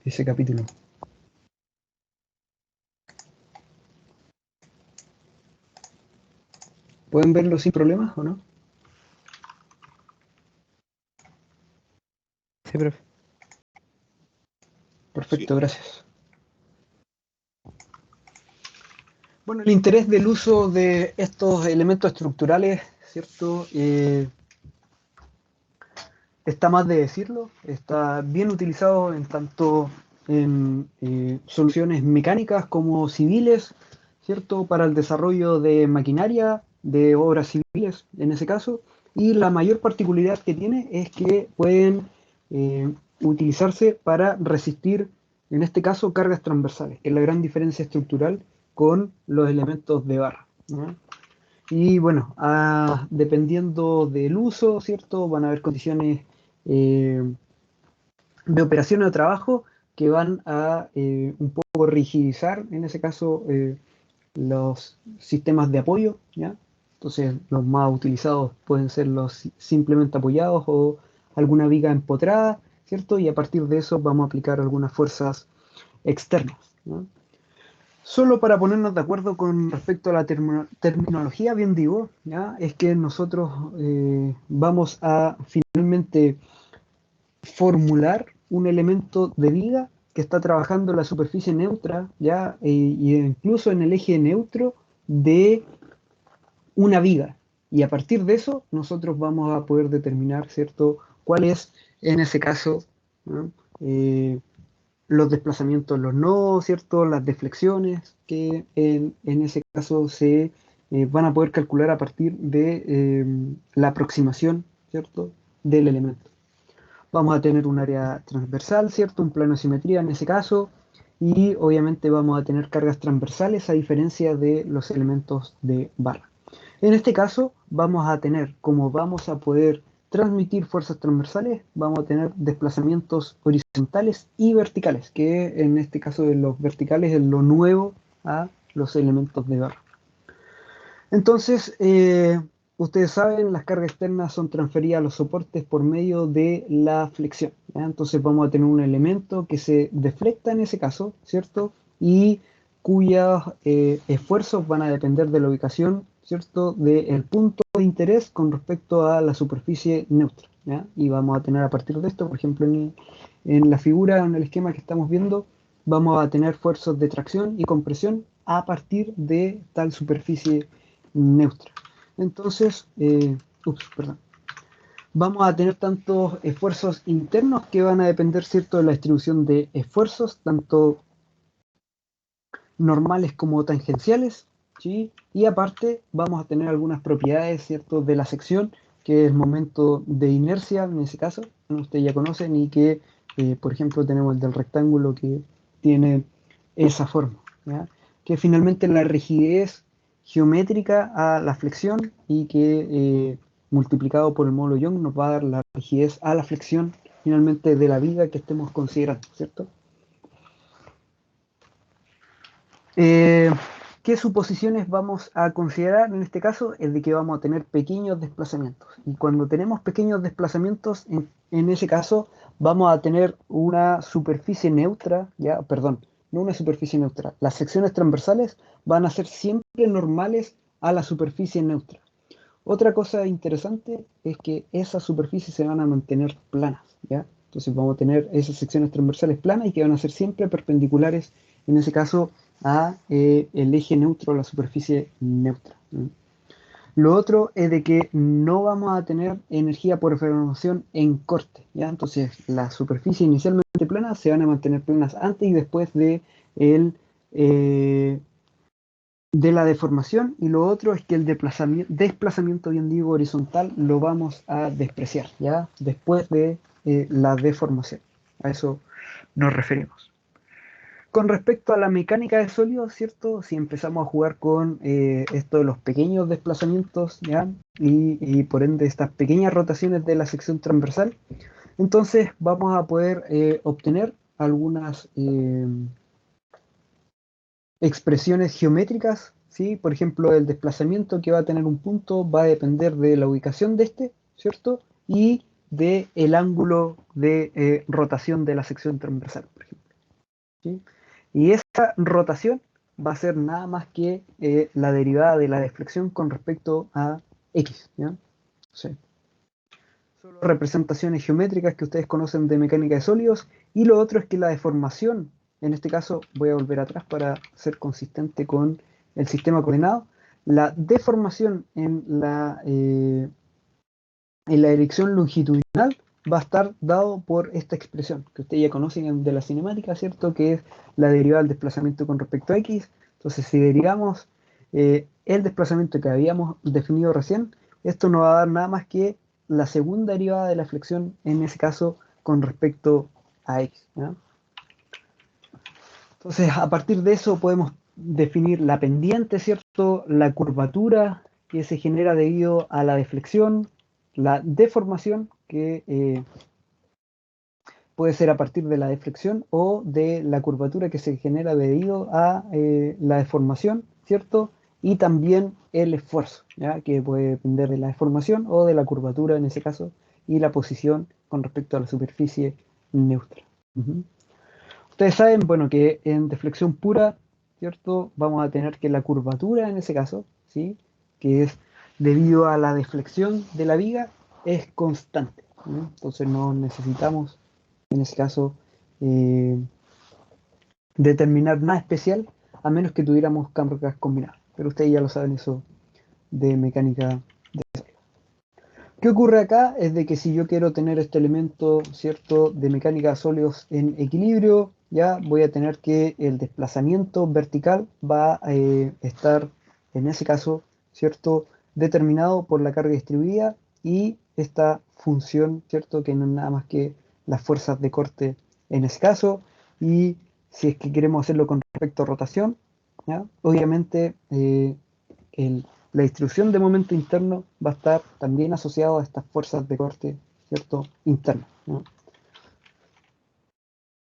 ese capítulo. ¿Pueden verlo sin problemas o no? Sí, profe. Perfecto, gracias. Bueno, el interés del uso de estos elementos estructurales, ¿cierto? Está más de decirlo, está bien utilizado en tanto en soluciones mecánicas como civiles, ¿cierto? Para el desarrollo de maquinaria, de obras civiles en ese caso, y la mayor particularidad que tiene es que pueden utilizarse para resistir, en este caso, cargas transversales, que es la gran diferencia estructural con los elementos de barra, ¿no? Y bueno, dependiendo del uso, ¿cierto? Van a haber condiciones eh, de operación o de trabajo que van a un poco rigidizar, en ese caso, los sistemas de apoyo, ¿ya? Entonces, los más utilizados pueden ser los simplemente apoyados o alguna viga empotrada, ¿cierto? Y a partir de eso vamos a aplicar algunas fuerzas externas, ¿no? Solo para ponernos de acuerdo con respecto a la terminología, bien digo, ¿ya? Es que nosotros vamos a finalmente formular un elemento de viga que está trabajando en la superficie neutra, ¿ya? Y incluso en el eje neutro de una viga. Y a partir de eso, nosotros vamos a poder determinar, ¿cierto?, cuál es, en ese caso, ¿no? Los desplazamientos, los nodos, ¿cierto? Las deflexiones que en ese caso se van a poder calcular a partir de la aproximación, ¿cierto? Del elemento. Vamos a tener un área transversal, ¿cierto? Un plano de simetría en ese caso, y obviamente vamos a tener cargas transversales a diferencia de los elementos de barra. En este caso vamos a tener, como vamos a poder transmitir fuerzas transversales, vamos a tener desplazamientos horizontales y verticales, que en este caso de los verticales es lo nuevo a los elementos de barra. Entonces, ustedes saben, las cargas externas son transferidas a los soportes por medio de la flexión, ¿ya? Entonces vamos a tener un elemento que se deflecta en ese caso, ¿cierto? Y cuyos esfuerzos van a depender de la ubicación, ¿cierto? Del punto de interés con respecto a la superficie neutra, ¿ya? Y vamos a tener a partir de esto, por ejemplo, en la figura, en el esquema que estamos viendo, vamos a tener esfuerzos de tracción y compresión a partir de tal superficie neutra. Entonces, perdón. Vamos a tener tantos esfuerzos internos que van a depender, ¿cierto?, de la distribución de esfuerzos, tanto normales como tangenciales, ¿sí? Y aparte vamos a tener algunas propiedades, ¿cierto?, de la sección, que es el momento de inercia, en ese caso, ustedes ya conocen, y que, por ejemplo, tenemos el del rectángulo que tiene esa forma, ¿ya? Que finalmente la rigidez geométrica a la flexión y que multiplicado por el módulo Young nos va a dar la rigidez a la flexión finalmente de la viga que estemos considerando, ¿cierto? Eh, ¿Qué suposiciones vamos a considerar en este caso? Es de que vamos a tener pequeños desplazamientos. Y cuando tenemos pequeños desplazamientos, en ese caso vamos a tener una superficie neutra, ya, perdón, no una superficie neutra. Las secciones transversales van a ser siempre normales a la superficie neutra. Otra cosa interesante es que esas superficies se van a mantener planas, ¿ya? Entonces vamos a tener esas secciones transversales planas y que van a ser siempre perpendiculares, en ese caso, a el eje neutro, la superficie neutra, ¿no? Lo otro es de que no vamos a tener energía por deformación en corte, ¿ya? Entonces las superficies inicialmente planas se van a mantener planas antes y después el, eh, de la deformación, y lo otro es que el desplazamiento, bien digo, horizontal lo vamos a despreciar, ¿ya? Después de la deformación. A eso nos referimos. Con respecto a la mecánica de sólidos, ¿cierto? Si empezamos a jugar con esto de los pequeños desplazamientos, ¿ya? Y por ende estas pequeñas rotaciones de la sección transversal, entonces vamos a poder obtener algunas expresiones geométricas, ¿sí? Por ejemplo, el desplazamiento que va a tener un punto va a depender de la ubicación de este, ¿cierto? Y del ángulo de rotación de la sección transversal, por ejemplo. ¿sí? Y esa rotación va a ser nada más que la derivada de la deflexión con respecto a X, ¿ya? Sí. Son representaciones geométricas que ustedes conocen de mecánica de sólidos, y lo otro es que la deformación, en este caso voy a volver atrás para ser consistente con el sistema coordenado, la deformación en la dirección longitudinal va a estar dado por esta expresión que ustedes ya conocen de la cinemática, ¿cierto? Que es la derivada del desplazamiento con respecto a X. Entonces, si derivamos el desplazamiento que habíamos definido recién, esto nos va a dar nada más que la segunda derivada de la flexión, en ese caso, con respecto a X, ¿ya? Entonces, a partir de eso podemos definir la pendiente, ¿cierto? La curvatura que se genera debido a la deflexión, la deformación, que puede ser a partir de la deflexión o de la curvatura que se genera debido a la deformación, ¿cierto? Y también el esfuerzo, ¿ya? Que puede depender de la deformación o de la curvatura en ese caso, y la posición con respecto a la superficie neutra. Uh-huh. Ustedes saben, bueno, que en deflexión pura, ¿cierto? Vamos a tener que la curvatura en ese caso, ¿sí? Que es debido a la deflexión de la viga, es constante, ¿no? Entonces no necesitamos, en ese caso, eh, determinar nada especial, a menos que tuviéramos cargas combinadas. Pero ustedes ya lo saben eso de mecánica. ¿Qué ocurre acá? Es de que si yo quiero tener este elemento, ¿cierto?, de mecánica de sólidos en equilibrio, ya voy a tener que el desplazamiento vertical va a estar, en ese caso, ¿cierto?, determinado por la carga distribuida y esta función, ¿cierto?, que no es nada más que las fuerzas de corte en ese caso. Y si es que queremos hacerlo con respecto a rotación, ¿ya? Obviamente el la distribución de momento interno va a estar también asociado a estas fuerzas de corte, ¿cierto? Internas, ¿no?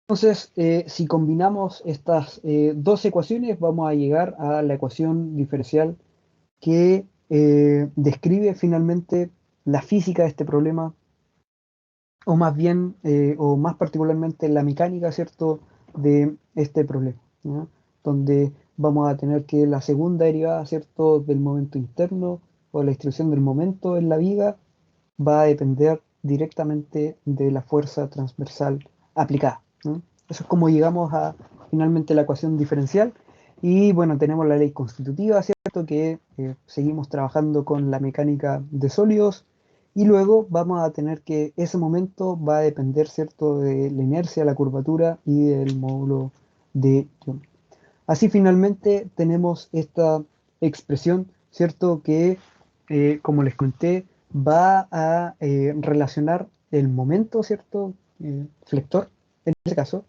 Entonces, si combinamos estas dos ecuaciones, vamos a llegar a la ecuación diferencial que describe finalmente la física de este problema, o más bien, o más particularmente la mecánica, ¿cierto?, de este problema, ¿no? Donde vamos a tener que la segunda derivada, ¿cierto?, del momento interno o la distribución del momento en la viga va a depender directamente de la fuerza transversal aplicada, ¿no? Eso es como llegamos a finalmente la ecuación diferencial. Y bueno, tenemos la ley constitutiva, ¿cierto?, que seguimos trabajando con la mecánica de sólidos, y luego vamos a tener que ese momento va a depender, ¿cierto?, de la inercia, la curvatura y del módulo de Young. Así finalmente tenemos esta expresión, ¿cierto?, que como les conté, va a relacionar el momento, ¿cierto?, flector, en este caso,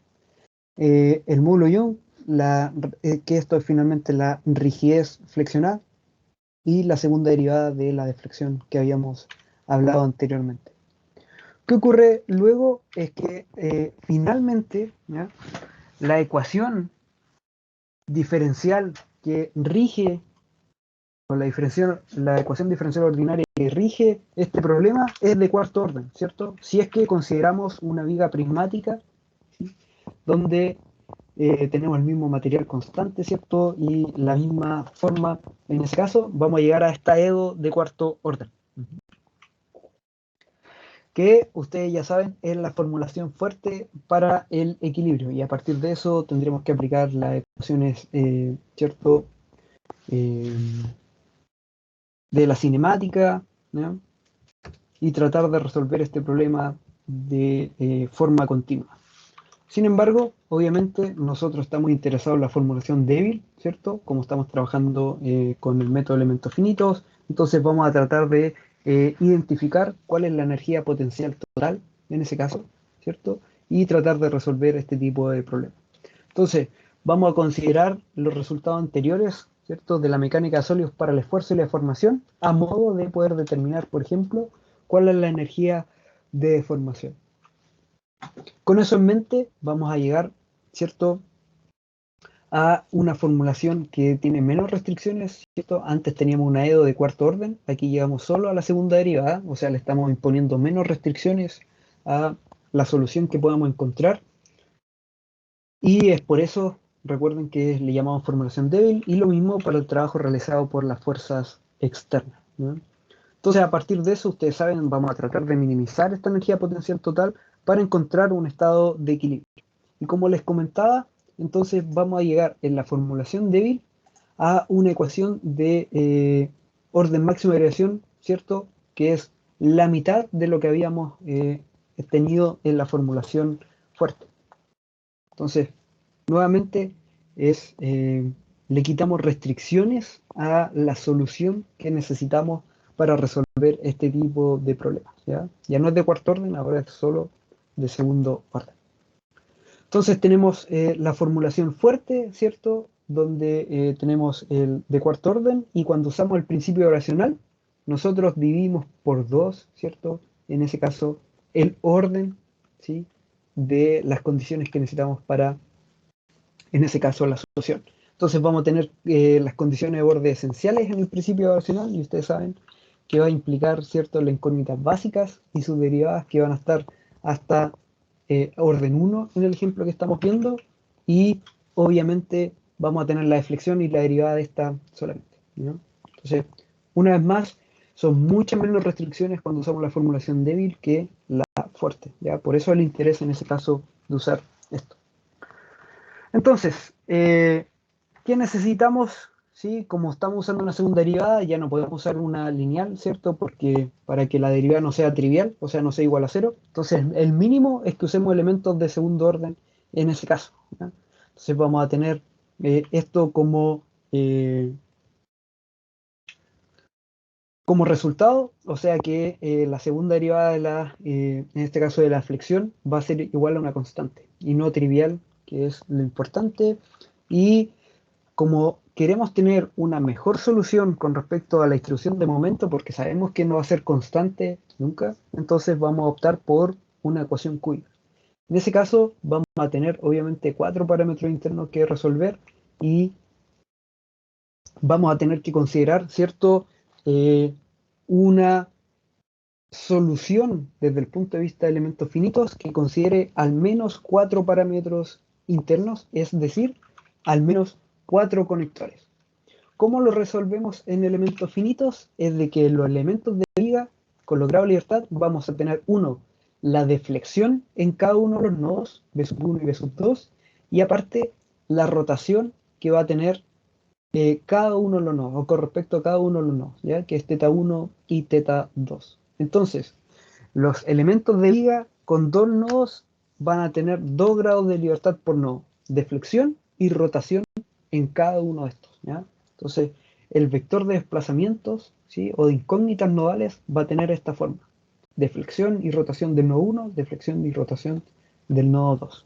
el módulo Young, que esto es finalmente la rigidez flexional, y la segunda derivada de la deflexión que habíamos hablado anteriormente. ¿Qué ocurre luego? Es que finalmente, ¿ya?, la ecuación diferencial que rige, o la ecuación diferencial ordinaria que rige este problema es de cuarto orden, ¿cierto? Si es que consideramos una viga prismática, ¿sí?, donde tenemos el mismo material constante, ¿cierto? Y la misma forma, en ese caso, vamos a llegar a esta EDO de cuarto orden, que ustedes ya saben es la formulación fuerte para el equilibrio, y a partir de eso tendremos que aplicar las ecuaciones, ¿cierto?, eh, de la cinemática, ¿no?, y tratar de resolver este problema de forma continua. Sin embargo, obviamente nosotros estamos interesados en la formulación débil, ¿cierto? Como estamos trabajando con el método de elementos finitos, entonces vamos a tratar de identificar cuál es la energía potencial total en ese caso, ¿cierto? Y tratar de resolver este tipo de problemas. Entonces, vamos a considerar los resultados anteriores, ¿cierto?, de la mecánica de sólidos para el esfuerzo y la deformación, a modo de poder determinar, por ejemplo, cuál es la energía de deformación. Con eso en mente, vamos a llegar, ¿cierto?, a una formulación que tiene menos restricciones, ¿cierto? Antes teníamos una EDO de cuarto orden, aquí llegamos solo a la segunda derivada, o sea, le estamos imponiendo menos restricciones a la solución que podamos encontrar. Y es por eso, recuerden que le llamamos formulación débil, y lo mismo para el trabajo realizado por las fuerzas externas, ¿no? Entonces, a partir de eso, ustedes saben, vamos a tratar de minimizar esta energía potencial total para encontrar un estado de equilibrio. Y como les comentaba, entonces vamos a llegar en la formulación débil a una ecuación de orden máximo de variación, ¿cierto? Que es la mitad de lo que habíamos tenido en la formulación fuerte. Entonces, nuevamente, le quitamos restricciones a la solución que necesitamos para resolver este tipo de problemas, ¿ya? Ya no es de cuarto orden, ahora es solo de segundo orden. Entonces tenemos la formulación fuerte, ¿cierto? Donde tenemos el de cuarto orden, y cuando usamos el principio oracional, nosotros dividimos por 2, ¿cierto? En ese caso, el orden, ¿sí? De las condiciones que necesitamos para, en ese caso, la solución. Entonces vamos a tener las condiciones de borde esenciales en el principio oracional, y ustedes saben que va a implicar, ¿cierto?, las incógnitas básicas y sus derivadas, que van a estar hasta orden 1 en el ejemplo que estamos viendo, y obviamente vamos a tener la deflexión y la derivada de esta solamente, ¿no? Entonces, una vez más, son muchas menos restricciones cuando usamos la formulación débil que la fuerte, ¿ya? Por eso el interés en ese caso de usar esto. Entonces, ¿qué necesitamos? ¿Sí? Como estamos usando una segunda derivada, ya no podemos usar una lineal, ¿cierto? Porque para que la derivada no sea trivial, o sea, no sea igual a cero. Entonces, el mínimo es que usemos elementos de segundo orden en ese caso, ¿ya? Entonces vamos a tener esto eh, como resultado, o sea que la segunda derivada de en este caso de la flexión, va a ser igual a una constante y no trivial, que es lo importante. Y como queremos tener una mejor solución con respecto a la distribución de momento, porque sabemos que no va a ser constante nunca, entonces vamos a optar por una ecuación cúbica. En ese caso vamos a tener obviamente 4 parámetros internos que resolver, y vamos a tener que considerar, ¿cierto?, una solución desde el punto de vista de elementos finitos que considere al menos 4 parámetros internos, es decir, al menos 4 conectores. ¿Cómo lo resolvemos en elementos finitos? Es de que los elementos de viga con los grados de libertad vamos a tener la deflexión en cada uno de los nodos, B1 y B2, y aparte la rotación que va a tener cada uno de los nodos, o con respecto a cada uno de los nodos, ¿ya? Que es θ1 y θ2. Entonces, los elementos de viga con dos nodos van a tener 2 grados de libertad por nodo, deflexión y rotación en cada uno de estos, ¿ya? Entonces, el vector de desplazamientos, ¿sí?, o de incógnitas nodales va a tener esta forma: deflexión y rotación del nodo 1, deflexión y rotación del nodo 2.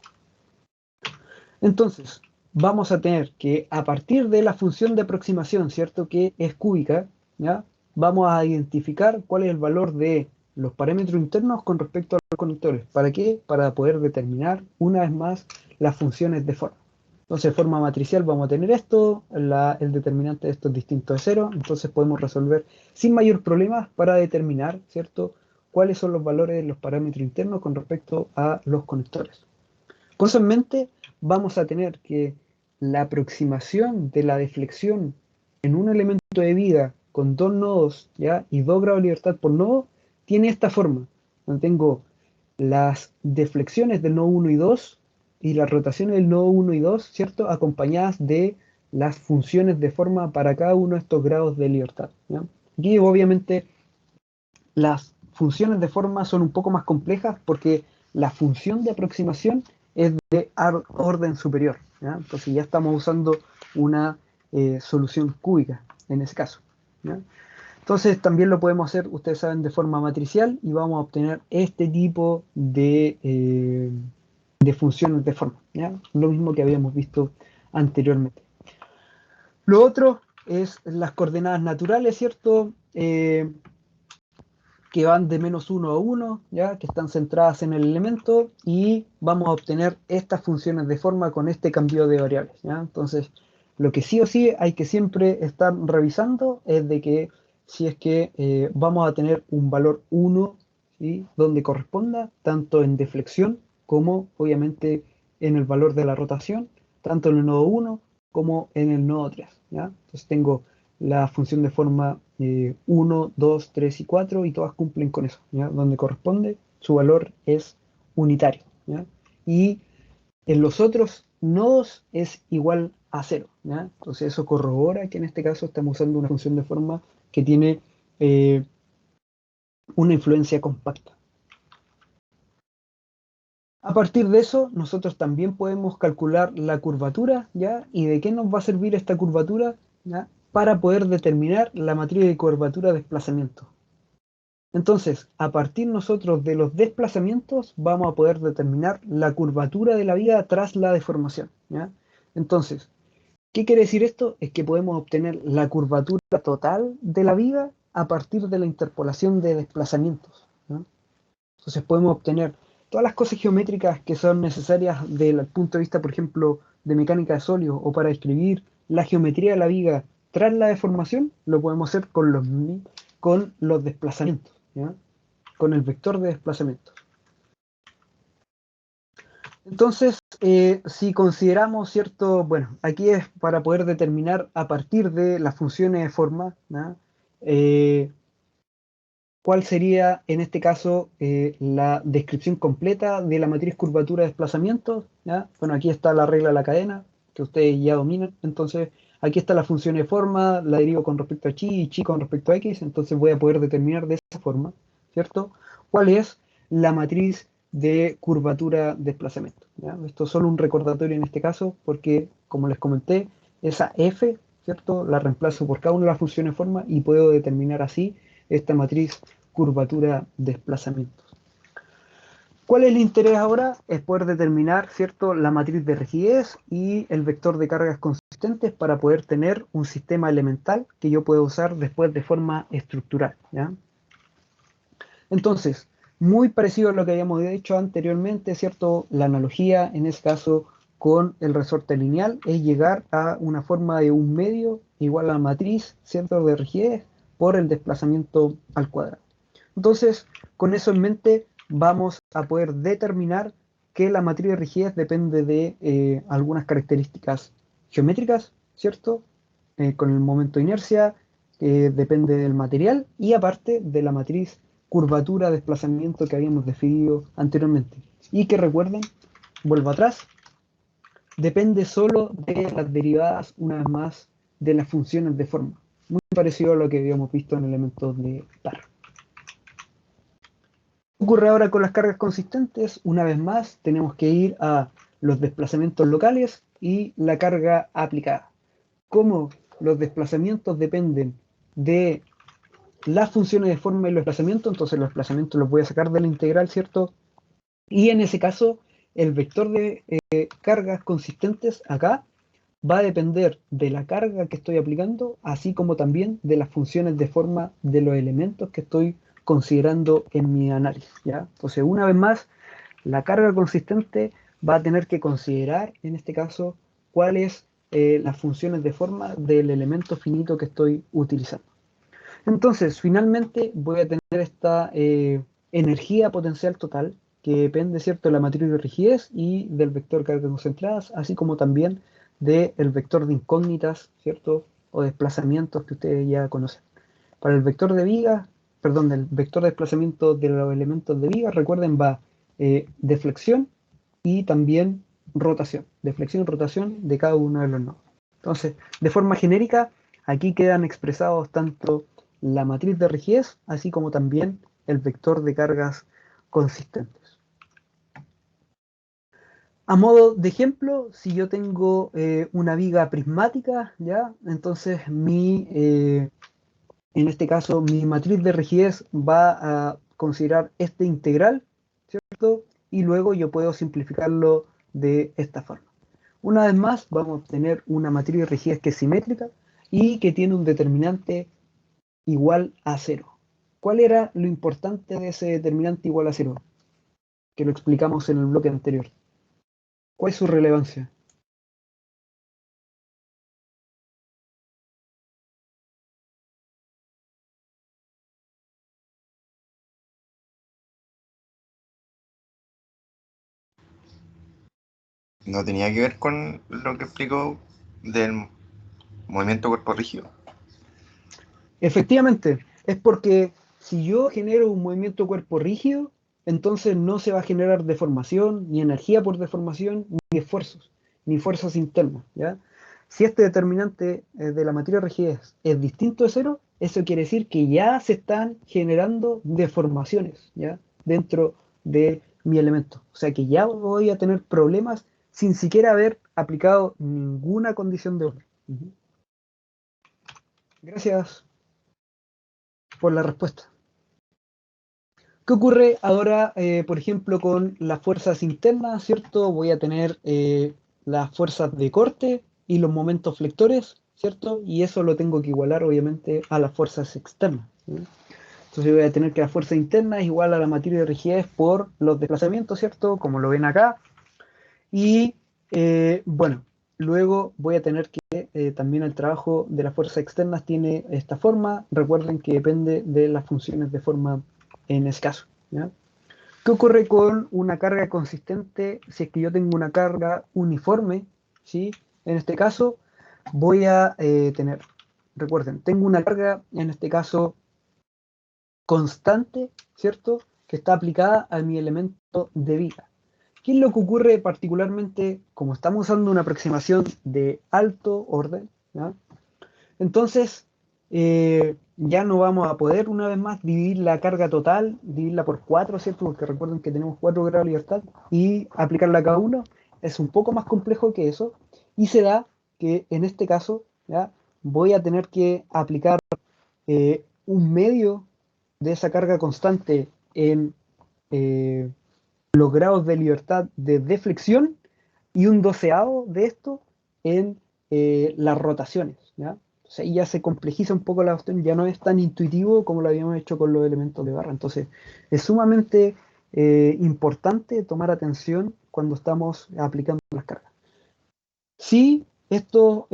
Entonces, vamos a tener que, a partir de la función de aproximación, ¿cierto?, que es cúbica, ¿ya?, vamos a identificar cuál es el valor de los parámetros internos con respecto a los conectores. ¿Para qué? Para poder determinar una vez más las funciones de forma. Entonces, de forma matricial vamos a tener esto, el determinante de esto es distinto de cero, entonces podemos resolver sin mayor problema para determinar, ¿cierto?, cuáles son los valores de los parámetros internos con respecto a los conectores. Con eso en mente, vamos a tener que la aproximación de la deflexión en un elemento de viga con 2 nodos, ¿ya?, y 2 grados de libertad por nodo, tiene esta forma, donde tengo las deflexiones del nodo 1 y 2 y las rotaciones del nodo 1 y 2, ¿cierto?, acompañadas de las funciones de forma para cada uno de estos grados de libertad, ¿ya? Aquí obviamente las funciones de forma son un poco más complejas porque la función de aproximación es de orden superior, ¿ya? Entonces ya estamos usando una solución cúbica en ese caso, ¿ya? Entonces también lo podemos hacer, ustedes saben, de forma matricial, y vamos a obtener este tipo de funciones de forma, ¿ya? Lo mismo que habíamos visto anteriormente. Lo otro es las coordenadas naturales, ¿cierto? Que van de -1 a 1, ¿ya?, que están centradas en el elemento, y vamos a obtener estas funciones de forma con este cambio de variables, ¿ya? Entonces, lo que sí o sí hay que siempre estar revisando es de que si es que vamos a tener un valor 1, ¿sí?, donde corresponda, tanto en deflexión como obviamente en el valor de la rotación, tanto en el nodo 1 como en el nodo 3, ¿ya? Entonces tengo la función de forma 1, 2, 3 y 4 y todas cumplen con eso, ¿ya? Donde corresponde, su valor es unitario, ¿ya? Y en los otros nodos es igual a cero, ¿ya? Entonces eso corrobora que en este caso estamos usando una función de forma que tiene eh, una influencia compacta. A partir de eso, nosotros también podemos calcular la curvatura, ¿ya? ¿Y de qué nos va a servir esta curvatura? ¿Ya? Para poder determinar la matriz de curvatura de desplazamiento. Entonces, a partir nosotros de los desplazamientos, vamos a poder determinar la curvatura de la viga tras la deformación, ¿ya? Entonces, ¿qué quiere decir esto? Es que podemos obtener la curvatura total de la viga a partir de la interpolación de desplazamientos, ¿no? Entonces podemos obtener todas las cosas geométricas que son necesarias desde el punto de vista, por ejemplo, de mecánica de sólidos o para describir la geometría de la viga tras la deformación, lo podemos hacer con los desplazamientos, ¿ya? Con el vector de desplazamiento. Entonces, si consideramos, ¿cierto? Bueno, aquí es para poder determinar a partir de las funciones de forma, ¿no? ¿Cuál sería, en este caso, la descripción completa de la matriz curvatura de desplazamiento? ¿Ya? Bueno, aquí está la regla de la cadena, que ustedes ya dominan. Entonces, aquí está la función de forma, la derivo con respecto a chi y chi con respecto a x. Entonces voy a poder determinar de esa forma, ¿cierto? ¿Cuál es la matriz de curvatura de desplazamiento? ¿Ya? Esto es solo un recordatorio en este caso, porque, como les comenté, esa f, ¿cierto? La reemplazo por cada una de las funciones de forma y puedo determinar así esta matriz curvatura desplazamientos. ¿Cuál es el interés ahora? Es poder determinar, ¿cierto?, la matriz de rigidez y el vector de cargas consistentes para poder tener un sistema elemental que yo pueda usar después de forma estructural, ¿ya? Entonces, muy parecido a lo que habíamos dicho anteriormente, ¿cierto? La analogía, en este caso, con el resorte lineal, es llegar a una forma de un medio igual a la matriz, ¿cierto?, de rigidez por el desplazamiento al cuadrado. Entonces, con eso en mente, vamos a poder determinar que la matriz de rigidez depende de algunas características geométricas, ¿cierto? Con el momento de inercia, depende del material y aparte de la matriz curvatura, desplazamiento que habíamos definido anteriormente. Y que recuerden, vuelvo atrás, depende solo de las derivadas, una vez más, de las funciones de forma. Muy parecido a lo que habíamos visto en elementos de TAR. ¿Qué ocurre ahora con las cargas consistentes? Una vez más, tenemos que ir a los desplazamientos locales y la carga aplicada. Como los desplazamientos dependen de las funciones de forma y los desplazamientos, entonces los desplazamientos los voy a sacar de la integral, ¿cierto? Y en ese caso, el vector de cargas consistentes acá va a depender de la carga que estoy aplicando, así como también de las funciones de forma de los elementos que estoy considerando en mi análisis, ¿ya? Entonces, una vez más, la carga consistente va a tener que considerar, en este caso, cuáles las funciones de forma del elemento finito que estoy utilizando. Entonces, finalmente voy a tener esta energía potencial total que depende, ¿cierto?, de la matriz de rigidez y del vector de cargas concentradas, así como también del vector de incógnitas, ¿cierto?, o desplazamientos que ustedes ya conocen. Para el vector de vigas, perdón, del vector de desplazamiento de los elementos de vigas, recuerden, va deflexión y también rotación, deflexión y rotación de cada uno de los nodos. Entonces, de forma genérica, aquí quedan expresados tanto la matriz de rigidez, así como también el vector de cargas consistentes. A modo de ejemplo, si yo tengo una viga prismática, ¿ya? Entonces en este caso mi matriz de rigidez va a considerar este integral, ¿cierto? Y luego yo puedo simplificarlo de esta forma. Una vez más, vamos a obtener una matriz de rigidez que es simétrica y que tiene un determinante igual a cero. ¿Cuál era lo importante de ese determinante igual a cero? Que lo explicamos en el bloque anterior. ¿Cuál es su relevancia? no tenía que ver con lo que explicó del movimiento cuerpo rígido. Efectivamente, es porque si yo genero un movimiento cuerpo rígido, entonces no se va a generar deformación, ni energía por deformación, ni esfuerzos, ni fuerzas internas, ¿ya? Si este determinante de la materia de rigidez es distinto de cero, eso quiere decir que ya se están generando deformaciones, ¿ya? Dentro de mi elemento. O sea que ya voy a tener problemas sin siquiera haber aplicado ninguna condición de orden. Ujú. Gracias por la respuesta. ¿Qué ocurre ahora, por ejemplo, con las fuerzas internas, ¿cierto? Voy a tener las fuerzas de corte y los momentos flectores, ¿cierto? Y eso lo tengo que igualar, obviamente, a las fuerzas externas, ¿sí? Entonces voy a tener que la fuerza interna es igual a la materia de rigidez por los desplazamientos, ¿cierto? Como lo ven acá. Y, bueno, luego voy a tener que también el trabajo de las fuerzas externas tiene esta forma. Recuerden que depende de las funciones de forma en ese caso, ¿ya? ¿Qué ocurre con una carga consistente si es que yo tengo una carga uniforme? ¿Sí? En este caso voy a tener, recuerden, tengo una carga, en este caso constante, ¿cierto? Que está aplicada a mi elemento de viga. ¿Qué es lo que ocurre particularmente como estamos usando una aproximación de alto orden? ¿Ya? Entonces, ya no vamos a poder una vez más dividir la carga total, dividirla por 4, ¿cierto? Porque recuerden que tenemos 4 grados de libertad y aplicarla a cada uno. Es un poco más complejo que eso. Y se da que en este caso, ¿ya? Voy a tener que aplicar un medio de esa carga constante en eh, los grados de libertad de deflexión y un doceavo de esto en las rotaciones, ¿ya? O sea, ahí ya se complejiza un poco la cuestión, ya no es tan intuitivo como lo habíamos hecho con los elementos de barra. Entonces, es sumamente importante tomar atención cuando estamos aplicando las cargas. Sí, esto,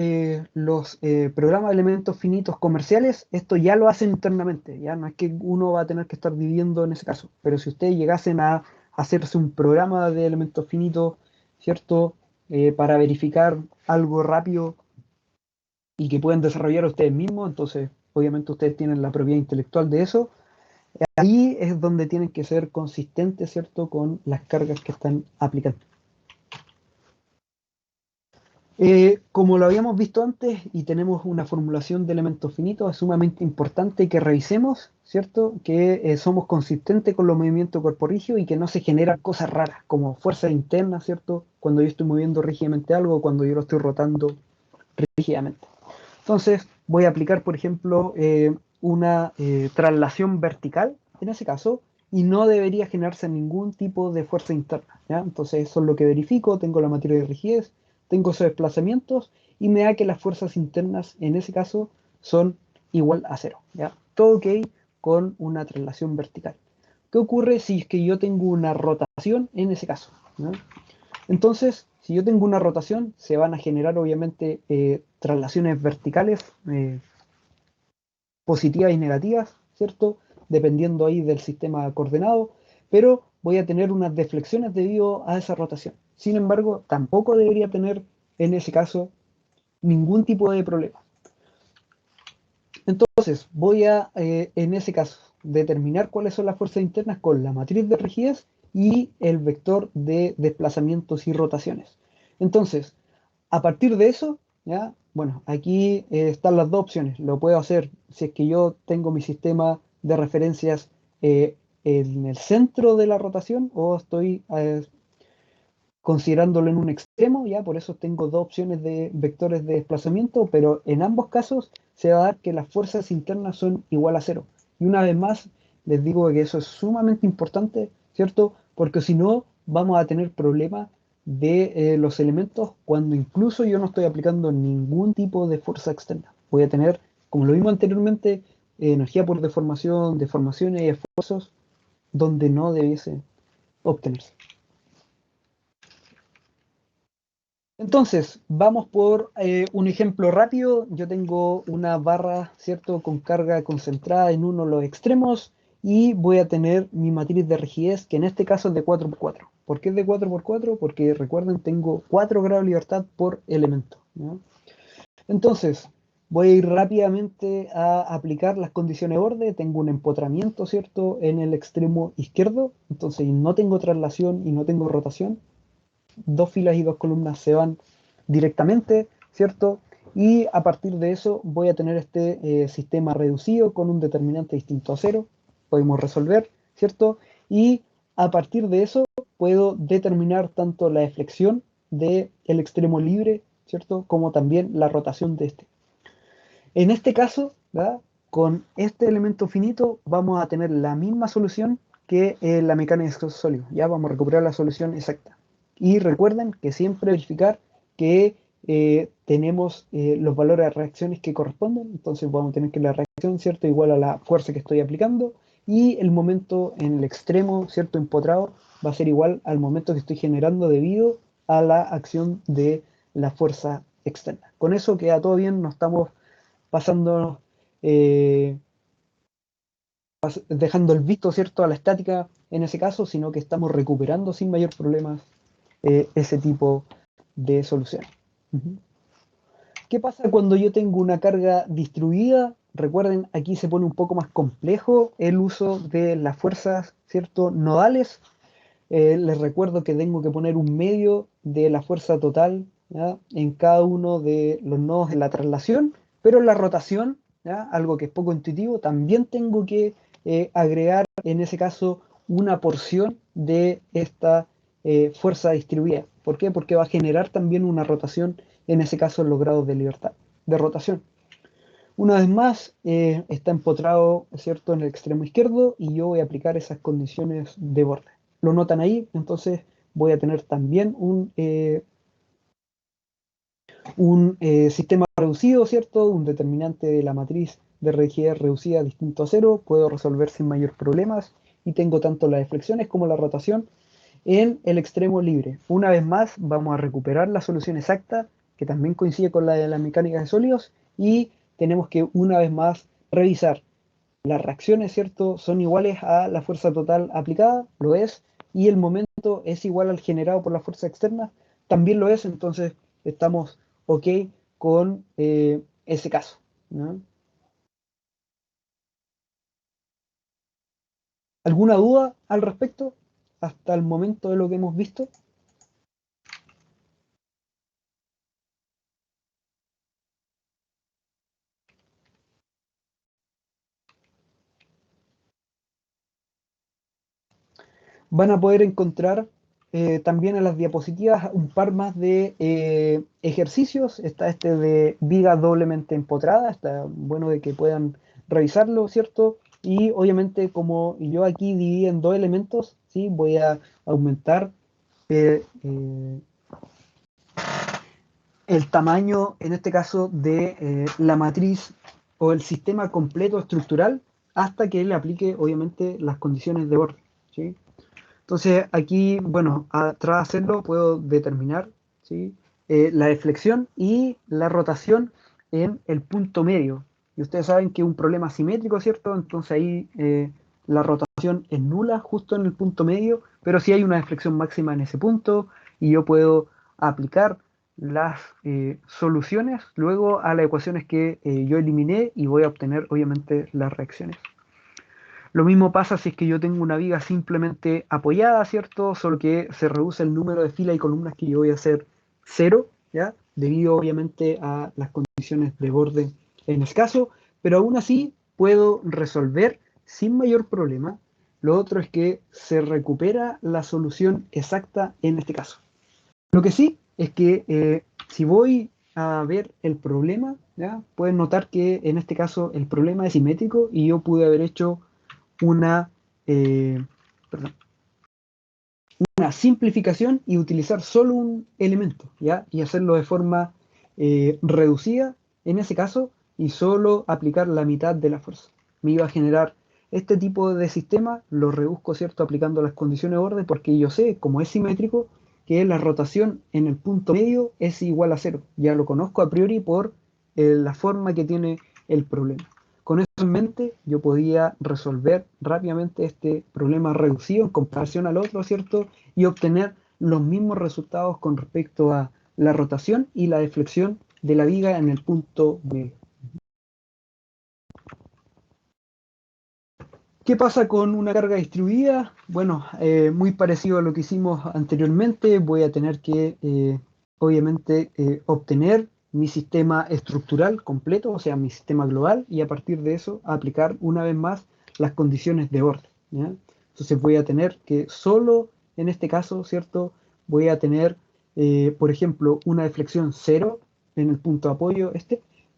los programas de elementos finitos comerciales, esto ya lo hacen internamente, ya no es que uno va a tener que estar dividiendo en ese caso, pero si ustedes llegasen a hacerse un programa de elementos finitos, ¿cierto? Para verificar algo rápido y que pueden desarrollar ustedes mismos, entonces obviamente ustedes tienen la propiedad intelectual de eso, ahí es donde tienen que ser consistentes, ¿cierto? Con las cargas que están aplicando. Como lo habíamos visto antes y tenemos una formulación de elementos finitos, es sumamente importante que revisemos, ¿cierto? Que somos consistentes con los movimientos corporrígeos y que no se generan cosas raras, como fuerzas internas, ¿cierto? Cuando yo estoy moviendo rígidamente algo o cuando yo lo estoy rotando rígidamente. Entonces, voy a aplicar, por ejemplo, una traslación vertical, en ese caso, y no debería generarse ningún tipo de fuerza interna, ¿ya? Entonces, eso es lo que verifico, tengo la materia de rigidez, tengo esos desplazamientos, y me da que las fuerzas internas, en ese caso, son igual a cero, ¿ya? Todo ok con una traslación vertical. ¿Qué ocurre si es que yo tengo una rotación en ese caso? ¿No? Entonces, si yo tengo una rotación, se van a generar obviamente traslaciones verticales positivas y negativas, ¿cierto? Dependiendo ahí del sistema coordenado, pero voy a tener unas deflexiones debido a esa rotación. Sin embargo, tampoco debería tener en ese caso ningún tipo de problema. Entonces, voy a, en ese caso, determinar cuáles son las fuerzas internas con la matriz de rigidez y el vector de desplazamientos y rotaciones. Entonces, a partir de eso, ¿ya? Bueno, aquí están las dos opciones. Lo puedo hacer si es que yo tengo mi sistema de referencias en el centro de la rotación o estoy considerándolo en un extremo, ya por eso tengo dos opciones de vectores de desplazamiento, pero en ambos casos se va a dar que las fuerzas internas son igual a cero. Y una vez más, les digo que eso es sumamente importante, ¿cierto? Porque si no, vamos a tener problemas de los elementos cuando incluso yo no estoy aplicando ningún tipo de fuerza externa. Voy a tener, como lo vimos anteriormente, energía por deformación, deformaciones y esfuerzos donde no debiese obtenerse. Entonces, vamos por un ejemplo rápido. Yo tengo una barra, ¿cierto?, con carga concentrada en uno de los extremos y voy a tener mi matriz de rigidez, que en este caso es de 4×4. ¿Por qué es de 4×4? Porque recuerden, tengo 4 grados de libertad por elemento, ¿no? Entonces, voy a ir rápidamente a aplicar las condiciones de borde. Tengo un empotramiento, ¿cierto?, en el extremo izquierdo. Entonces, no tengo traslación y no tengo rotación. 2 filas y 2 columnas se van directamente, ¿cierto? Y a partir de eso voy a tener este sistema reducido con un determinante distinto a 0. Podemos resolver, ¿cierto? Y a partir de eso puedo determinar tanto la deflexión del extremo libre, ¿cierto?, como también la rotación de este. En este caso, ¿verdad?, con este elemento finito vamos a tener la misma solución que la mecánica de sólidos. Ya vamos a recuperar la solución exacta. Y recuerden que siempre verificar que tenemos los valores de reacciones que corresponden. Entonces vamos a tener que la reacción, ¿cierto?, igual a la fuerza que estoy aplicando, y el momento en el extremo, ¿cierto?, empotrado, va a ser igual al momento que estoy generando debido a la acción de la fuerza externa. Con eso queda todo bien, no estamos pasando, dejando el visto, ¿cierto?, a la estática en ese caso, sino que estamos recuperando sin mayor problema ese tipo de solución. ¿Qué pasa cuando yo tengo una carga distribuida? Recuerden, aquí se pone un poco más complejo el uso de las fuerzas, ¿cierto?, nodales. Les recuerdo que tengo que poner un medio de la fuerza total, ¿ya?, en cada uno de los nodos en la traslación, pero en la rotación, ¿ya?, algo que es poco intuitivo, también tengo que agregar en ese caso una porción de esta fuerza distribuida. ¿Por qué? Porque va a generar también una rotación, en ese caso en los grados de libertad de rotación. Una vez más, está empotrado, ¿cierto?, en el extremo izquierdo, y yo voy a aplicar esas condiciones de borde. Lo notan ahí, entonces voy a tener también un sistema reducido, ¿cierto?, un determinante de la matriz de rigidez reducida distinto a 0, puedo resolver sin mayor problemas, y tengo tanto las deflexiones como la rotación en el extremo libre. Una vez más, vamos a recuperar la solución exacta, que también coincide con la de las mecánicas de sólidos, y tenemos que una vez más revisar las reacciones, ¿cierto?, son iguales a la fuerza total aplicada, lo es, y el momento es igual al generado por la fuerza externa, también lo es. Entonces estamos ok con ese caso, ¿no? ¿Alguna duda al respecto hasta el momento de lo que hemos visto? Van a poder encontrar también en las diapositivas un par más de ejercicios. Está este de viga doblemente empotrada, está bueno de que puedan revisarlo, ¿cierto? Y obviamente, como yo aquí dividí en 2 elementos, ¿sí?, voy a aumentar eh, eh, el tamaño, en este caso, de la matriz o el sistema completo estructural hasta que le aplique, obviamente, las condiciones de borde, ¿sí? Entonces aquí, bueno, tras hacerlo puedo determinar, ¿sí?, la deflexión y la rotación en el punto medio. Y ustedes saben que es un problema simétrico, ¿cierto? Entonces ahí la rotación es nula justo en el punto medio, pero sí hay una deflexión máxima en ese punto, y yo puedo aplicar las soluciones luego a las ecuaciones que yo eliminé, y voy a obtener obviamente las reacciones. Lo mismo pasa si es que yo tengo una viga simplemente apoyada, ¿cierto? Solo que se reduce el número de filas y columnas que yo voy a hacer 0, ¿ya? Debido obviamente a las condiciones de borde en ese caso, pero aún así puedo resolver sin mayor problema. Lo otro es que se recupera la solución exacta en este caso. Lo que sí es que si voy a ver el problema, ¿ya?, pueden notar que en este caso el problema es simétrico, y yo pude haber hecho una, eh, perdón, una simplificación y utilizar solo un elemento, ¿ya?, y hacerlo de forma reducida en ese caso, y solo aplicar la mitad de la fuerza. Me iba a generar este tipo de sistema, lo reduzco, ¿cierto?, aplicando las condiciones de borde, porque yo sé, como es simétrico, que la rotación en el punto medio es igual a 0. Ya lo conozco a priori por la forma que tiene el problema. con eso en mente, yo podía resolver rápidamente este problema reducido en comparación al otro, ¿cierto? Y obtener los mismos resultados con respecto a la rotación y la deflexión de la viga en el punto B. ¿Qué pasa con una carga distribuida? Bueno, muy parecido a lo que hicimos anteriormente, voy a tener que, obviamente, obtener mi sistema estructural completo, o sea, mi sistema global, y a partir de eso aplicar una vez más las condiciones de orden, ¿ya? Entonces voy a tener que solo en este caso, ¿cierto? Voy a tener, por ejemplo, una deflexión cero en el punto de apoyo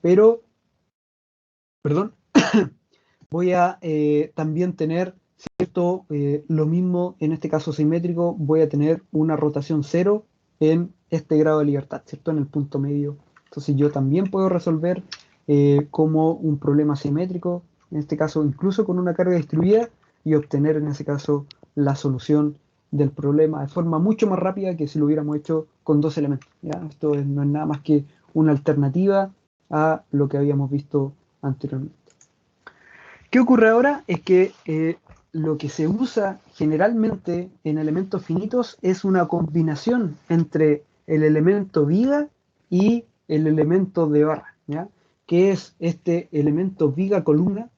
pero, perdón, voy a también tener, ¿cierto? Lo mismo, en este caso simétrico, voy a tener una rotación cero en este grado de libertad, ¿cierto? En el punto medio. Entonces yo también puedo resolver como un problema simétrico, en este caso incluso con una carga distribuida, y obtener en ese caso la solución del problema de forma mucho más rápida que si lo hubiéramos hecho con dos elementos, ¿ya? No es nada más que una alternativa a lo que habíamos visto anteriormente. ¿Qué ocurre ahora? Es que lo que se usa generalmente en elementos finitos es una combinación entre el elemento viga y el elemento de barra, ¿ya? Que es este elemento viga columna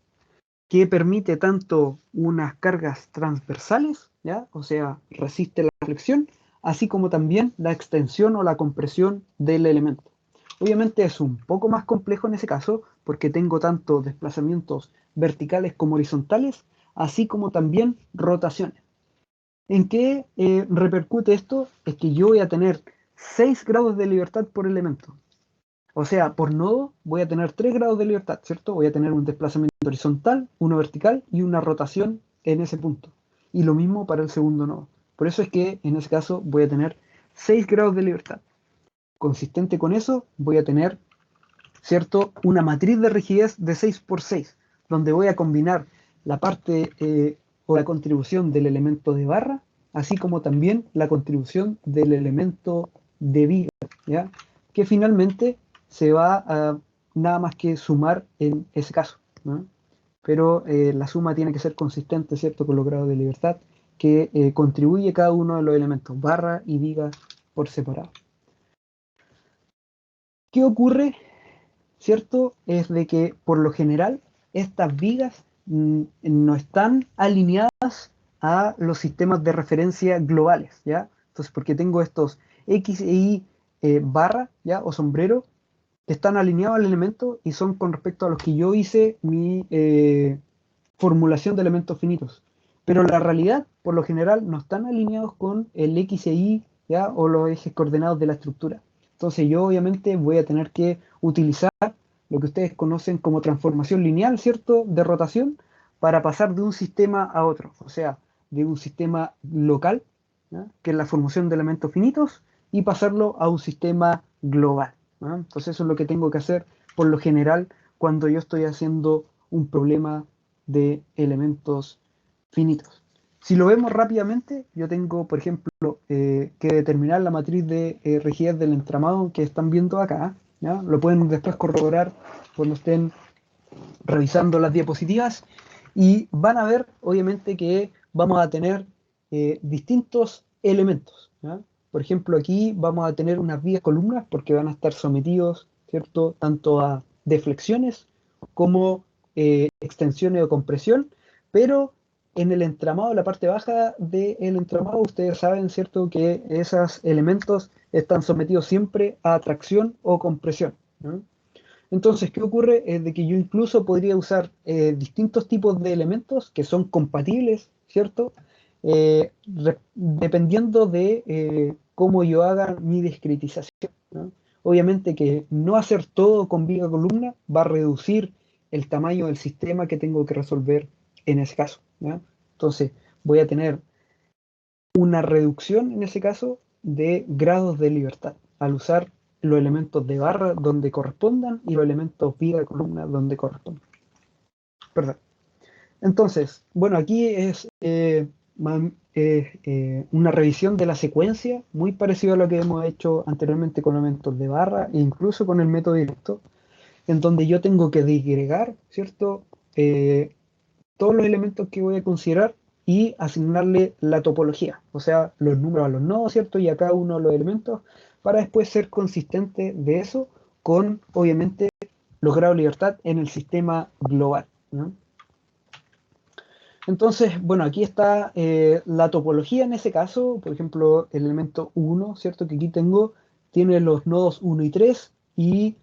que permite tanto unas cargas transversales, ¿ya? O sea, resiste la flexión, así como también la extensión o la compresión del elemento. Obviamente es un poco más complejo en ese caso, porque tengo tanto desplazamientos verticales como horizontales, así como también rotaciones. ¿En qué repercute esto? Es que yo voy a tener 6 grados de libertad por elemento. O sea, por nodo voy a tener 3 grados de libertad, ¿cierto? Voy a tener un desplazamiento horizontal, uno vertical y una rotación en ese punto. Y lo mismo para el segundo nodo. Por eso es que en ese caso voy a tener 6 grados de libertad. Consistente con eso, voy a tener, ¿cierto? Una matriz de rigidez de 6 por 6, donde voy a combinar la parte o la contribución del elemento de barra, así como también la contribución del elemento de viga, ¿ya? Que finalmente se va a nada más que sumar en ese caso, ¿no? Pero la suma tiene que ser consistente, ¿cierto? Con los grados de libertad que contribuye cada uno de los elementos, barra y viga por separado. ¿Qué ocurre, cierto? Es de que por lo general estas vigas no están alineadas a los sistemas de referencia globales, ¿ya? Entonces, porque tengo estos X e Y barra, ¿ya? O sombrero, que están alineados al elemento y son con respecto a los que yo hice mi formulación de elementos finitos. Pero la realidad, por lo general, no están alineados con el X e Y, ¿ya? O los ejes coordenados de la estructura. Entonces yo obviamente voy a tener que utilizar lo que ustedes conocen como transformación lineal, ¿cierto? De rotación, para pasar de un sistema a otro. O sea, de un sistema local, ¿ya? Que es la formación de elementos finitos, y pasarlo a un sistema global, ¿no? Entonces eso es lo que tengo que hacer por lo general cuando yo estoy haciendo un problema de elementos finitos. Si lo vemos rápidamente, yo tengo, por ejemplo, que determinar la matriz de rigidez del entramado que están viendo acá, ¿ya? Lo pueden después corroborar cuando estén revisando las diapositivas y van a ver, obviamente, que vamos a tener distintos elementos, ¿ya? Por ejemplo, aquí vamos a tener unas vías columnas porque van a estar sometidos, ¿cierto? Tanto a deflexiones como extensiones o compresión, pero en el entramado, la parte baja del entramado, ustedes saben, ¿cierto?, que esos elementos están sometidos siempre a tracción o compresión, ¿no? Entonces, ¿qué ocurre? Es de que yo incluso podría usar distintos tipos de elementos que son compatibles, ¿cierto? Dependiendo de cómo yo haga mi discretización, ¿no? Obviamente que no hacer todo con viga columna va a reducir el tamaño del sistema que tengo que resolver en ese caso, ¿no? Entonces, voy a tener una reducción en ese caso de grados de libertad al usar los elementos de barra donde correspondan y los elementos viga columna donde correspondan. Perdón. Entonces, bueno, aquí es una revisión de la secuencia, muy parecido a lo que hemos hecho anteriormente con elementos de barra e incluso con el método directo. en donde yo tengo que disgregar, ¿cierto? Todos los elementos que voy a considerar y asignarle la topología, o sea, los números a los nodos, ¿cierto? Y a cada uno de los elementos, para después ser consistente de eso con, obviamente, los grados de libertad en el sistema global, ¿no? Entonces, bueno, aquí está la topología en ese caso, por ejemplo, el elemento 1, ¿cierto? Que aquí tengo, tiene los nodos 1 y 3 y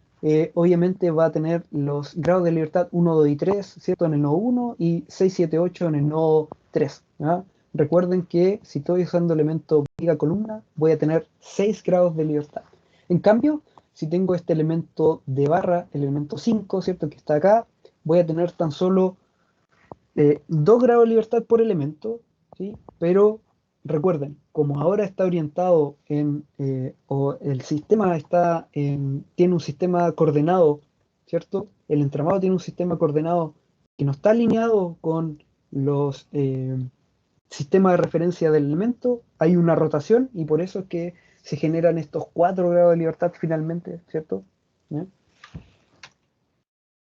obviamente va a tener los grados de libertad 1, 2 y 3, ¿cierto? En el nodo 1 y 6, 7, 8 en el nodo 3, ¿ya? Recuerden que si estoy usando elemento viga columna, voy a tener 6 grados de libertad. En cambio, si tengo este elemento de barra, el elemento 5, ¿cierto? Que está acá, voy a tener tan solo 2 grados de libertad por elemento, ¿sí? Pero recuerden, como ahora está orientado o el sistema tiene un sistema coordenado, ¿cierto? El entramado tiene un sistema coordenado que no está alineado con los sistemas de referencia del elemento, hay una rotación y por eso es que se generan estos 4 grados de libertad finalmente, ¿cierto? ¿Eh?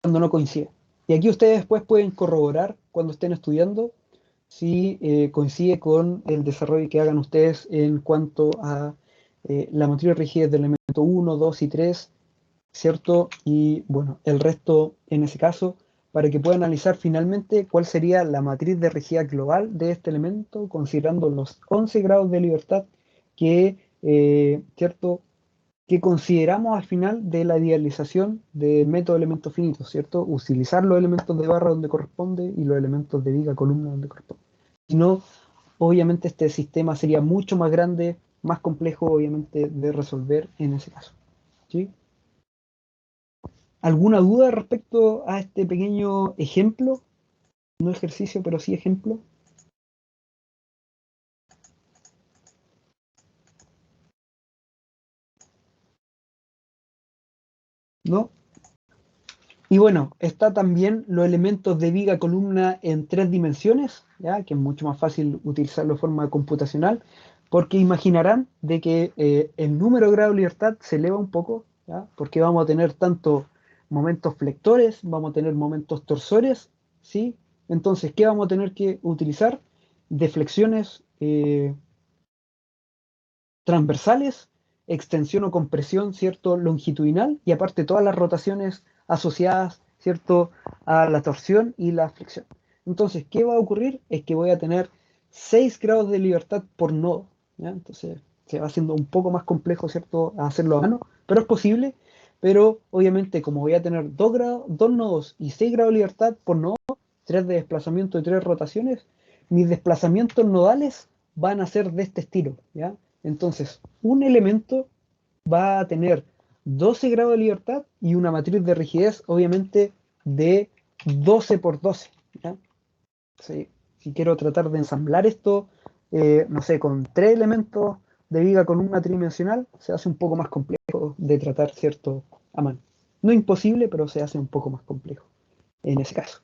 Cuando no coincide. Y aquí ustedes después pueden corroborar cuando estén estudiando si coincide con el desarrollo que hagan ustedes en cuanto a la matriz de rigidez del elemento 1, 2 y 3, ¿cierto? Y bueno, el resto en ese caso, para que puedan analizar finalmente cuál sería la matriz de rigidez global de este elemento, considerando los 11 grados de libertad que, ¿cierto? Que consideramos al final de la idealización del método de elementos finitos, ¿cierto? Utilizar los elementos de barra donde corresponde y los elementos de viga columna donde corresponde. Si no, obviamente este sistema sería mucho más grande, más complejo, obviamente, de resolver en ese caso. ¿Sí? ¿Alguna duda respecto a este pequeño ejemplo? No ejercicio, pero sí ejemplo. ¿No? Y bueno, está también los elementos de viga columna en 3 dimensiones, ¿ya? Que es mucho más fácil utilizarlo de forma computacional, porque imaginarán de que el número de grado de libertad se eleva un poco, ¿ya? Porque vamos a tener tanto momentos flectores, vamos a tener momentos torsores, ¿sí? Entonces, ¿qué vamos a tener que utilizar? Deflexiones transversales, extensión o compresión, ¿cierto? Longitudinal y aparte todas las rotaciones asociadas, ¿cierto? A la torsión y la flexión. Entonces, ¿qué va a ocurrir? Es que voy a tener 6 grados de libertad por nodo, ¿ya? Entonces, se va haciendo un poco más complejo, ¿cierto? Hacerlo a mano, pero es posible. Pero obviamente, como voy a tener 2 grados, 2 nodos y 6 grados de libertad por nodo, 3 de desplazamiento y 3 rotaciones, mis desplazamientos nodales van a ser de este estilo, ¿ya? Entonces, un elemento va a tener 12 grados de libertad y una matriz de rigidez, obviamente, de 12 por 12, ¿ya? Si quiero tratar de ensamblar esto, no sé, con 3 elementos de viga con una tridimensional, se hace un poco más complejo de tratar, ¿cierto? A mano. No imposible, pero se hace un poco más complejo en ese caso.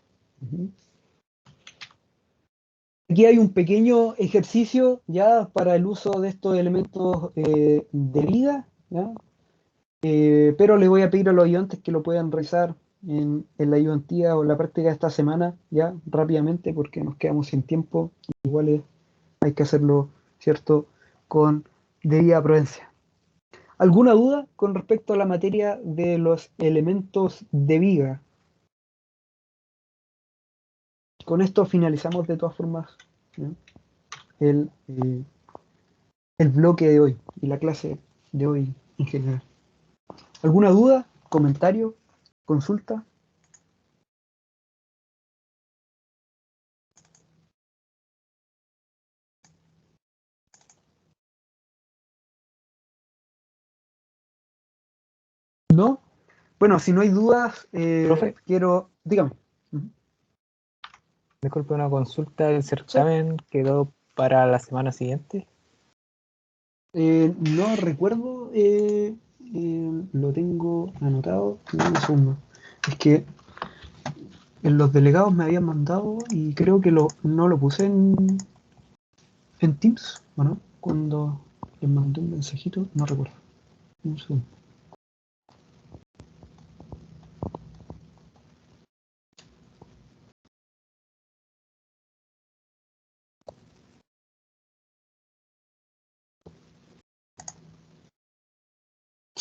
Aquí hay un pequeño ejercicio ya para el uso de estos elementos de viga, ¿ya? Pero les voy a pedir a los ayudantes que lo puedan realizar en la ayudantía o en la práctica de esta semana, ya rápidamente, porque nos quedamos sin tiempo. Igual hay que hacerlo, ¿cierto?, con debida prudencia. ¿Alguna duda con respecto a la materia de los elementos de viga? Con esto finalizamos de todas formas, ¿ya? el, eh, el bloque de hoy y la clase de hoy en general. ¿Alguna duda, comentario, consulta? ¿No? Bueno, si no hay dudas, Profe, dígame. Ujú. disculpe una consulta. ¿El Sí. certamen quedó para la semana siguiente? No recuerdo, lo tengo anotado. Dame un segundo. Es que en los delegados me habían mandado y creo que no lo puse en Teams, ¿o no? Cuando les mandé un mensajito, no recuerdo. Un segundo.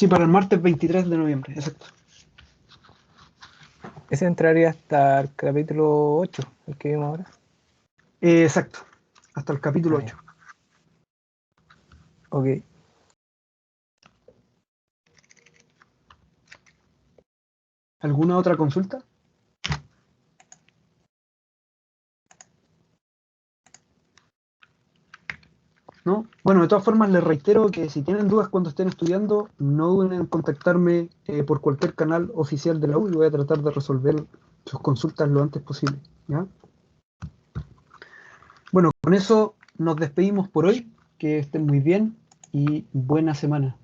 Sí, para el martes 23 de noviembre, exacto. Ese entraría hasta el capítulo 8, el que vimos ahora. Exacto, hasta el capítulo Ah, 8. ya. Ok. ¿Alguna otra consulta? ¿No? Bueno, de todas formas les reitero que si tienen dudas cuando estén estudiando, no duden en contactarme por cualquier canal oficial de la U y voy a tratar de resolver sus consultas lo antes posible. ¿Ya? Bueno, con eso nos despedimos por hoy. Que estén muy bien y buena semana.